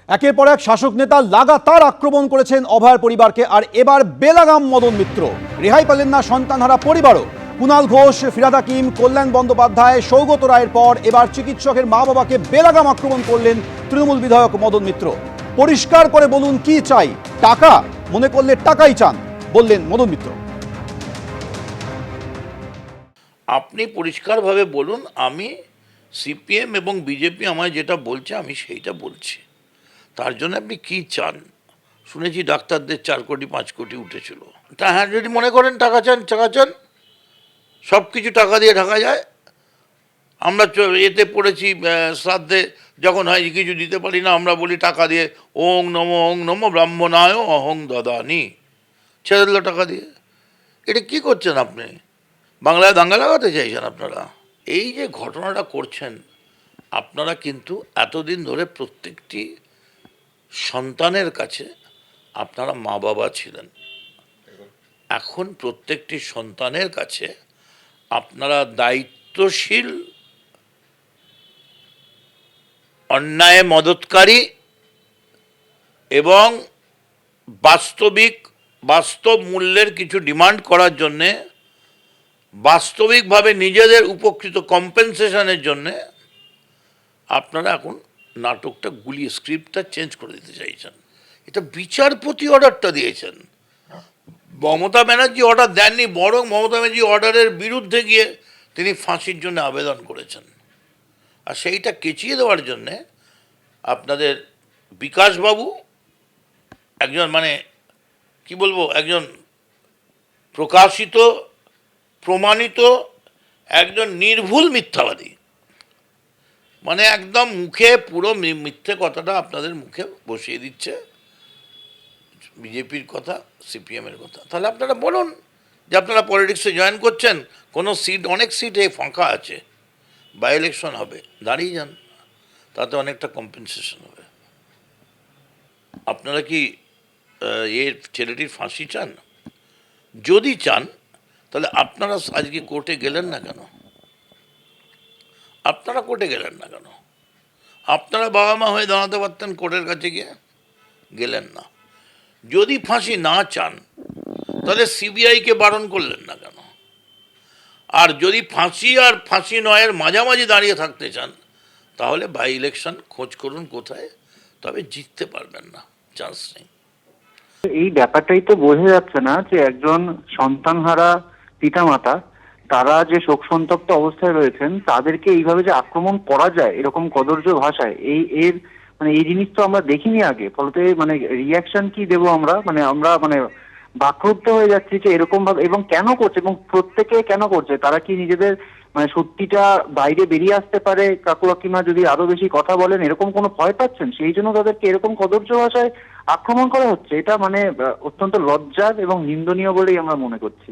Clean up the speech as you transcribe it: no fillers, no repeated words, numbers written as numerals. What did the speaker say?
একের পর এক শাসক নেতা লাগাতার আক্রমণ করেছেন অভয়ের পরিবারকে, আর এবার বেলাগাম মদন মিত্র। রেহাই পেলেন না সন্তানহারা পরিবারও। কুণাল ঘোষ, ফিরহাদ হাকিম, কল্যাণ বন্দ্যোপাধ্যায়, সৌগত রায়ের পর এবার চিকিৎসকের মা বাবাকে বেলাগাম আক্রমণ করলেন তৃণমূল বিধায়ক মদন মিত্র। পরিষ্কার করে বলুন কি চাই, টাকা মনে করলে টাকাই চান, বললেন মদন মিত্র। আপনি পরিষ্কারভাবে বলুন, আমি সিপিএম এবং বিজেপি আমায় যেটা বলছে আমি সেইটা বলছি। তার জন্য আপনি কি চান? শুনেছি ডাক্তারদের 4 কোটি 5 কোটি উঠেছিল। তা হ্যাঁ, যদি মনে করেন টাকা চান, টাকা চান, সব কিছু টাকা দিয়ে ঢাকা যায়। আমরা এতে পড়েছি, শ্রাদ্ধে যখন হয় কিছু দিতে পারি না, আমরা বলি টাকা দিয়ে ওং নমো ব্রাহ্মণায় অহং দদানি, ছেড়ে দিল টাকা দিয়ে। এটা কি করছেন আপনি? বাংলায় দাঙ্গা লাগাতে চাইছেন আপনারা। এই যে ঘটনাটা করছেন আপনারা, কিন্তু এতদিন ধরে প্রত্যেকটি সন্তানের কাছে আপনারা মা বাবা ছিলেন। এখন প্রত্যেকটি সন্তানের কাছে আপনারা দায়িত্বশীল, অন্যায় মদতকারী এবং বাস্তব মূল্যের কিছু ডিমান্ড করার জন্যে, বাস্তবিকভাবে নিজেদের উপকৃত কম্পেনসেশনের জন্যে আপনারা এখন নাটকটা গুলিয়ে স্ক্রিপ্টটা চেঞ্জ করে দিতে চাইছেন। এটা বিচারপতি অর্ডারটা দিয়েছেন, মমতা ব্যানার্জি অর্ডার দেননি, বরং মমতা ব্যানার্জি অর্ডারের বিরুদ্ধে গিয়ে তিনি ফাঁসির জন্য আবেদন করেছেন। আর সেইটা কেচিয়ে দেওয়ার জন্যে আপনাদের বিকাশবাবু একজন, মানে কি বলবো, একজন প্রকাশিত প্রমাণিত একজন নির্ভুল মিথ্যাবাদী, মানে একদম মুখে পুরো মিথ্যে কথাটা আপনাদের মুখে বসিয়ে দিচ্ছে, বিজেপির কথা, সিপিএমের কথা। তাহলে আপনারা বলুন যে আপনারা পলিটিক্সে জয়েন করছেন, কোনো সিট, অনেক সিটে ফাঁকা আছে, বাই ইলেকশন হবে, দাঁড়িয়ে যান, তাতে অনেকটা কম্পেনসেশন হবে। আপনারা কি এর ছেলেটির ফাঁসি চান? যদি চান তাহলে আপনারা আজকে কোর্টে গেলেন না কেন? আপনারা কোর্টে গেলেন না কেন? আপনারা বাবা মা হয়ে দাঁড়াতে পারতেন কোর্টের কাছে গিয়ে, গেলেন না। যদি ফাঁসি না চান তাহলে সিবিআইকে বারণ করলেন না কেন? আর যদি ফাঁসি আর ফাঁসি নয়ের মাঝামাঝি দাঁড়িয়ে থাকতে চান তাহলে বাই ইলেকশন খোঁজ করুন কোথায়, তবে জিততে পারবেন না, চান্স নেই। এই ব্যাপারটাই তো বোঝা যাচ্ছে না যে একজন সন্তানহারা পিতামাতা, তারা যে শোক সন্তপ্ত অবস্থায় রয়েছেন, তাদেরকে এইভাবে যে আক্রমণ করা যায় এরকম কদর্য ভাষায়, এই জিনিস তো আমরা দেখিনি আগে। ফলতে মানে রিয়াকশন কি দেবো আমরা, আমরা বাকরুদ্ধ হয়ে যাচ্ছি যে এরকম ভাবে, এবং কেন করছে, এবং প্রত্যেকে কেন করছে। তারা কি নিজেদের সত্যিটা বাইরে বেরিয়ে আসতে পারে কাকু কাকিমা যদি আরো বেশি কথা বলেন, এরকম কোনো ভয় পাচ্ছেন, সেই জন্য তাদেরকে এরকম কদর্য ভাষায় আক্রমণ করা হচ্ছে? এটা অত্যন্ত লজ্জার এবং নিন্দনীয় বলেই আমরা মনে করছি।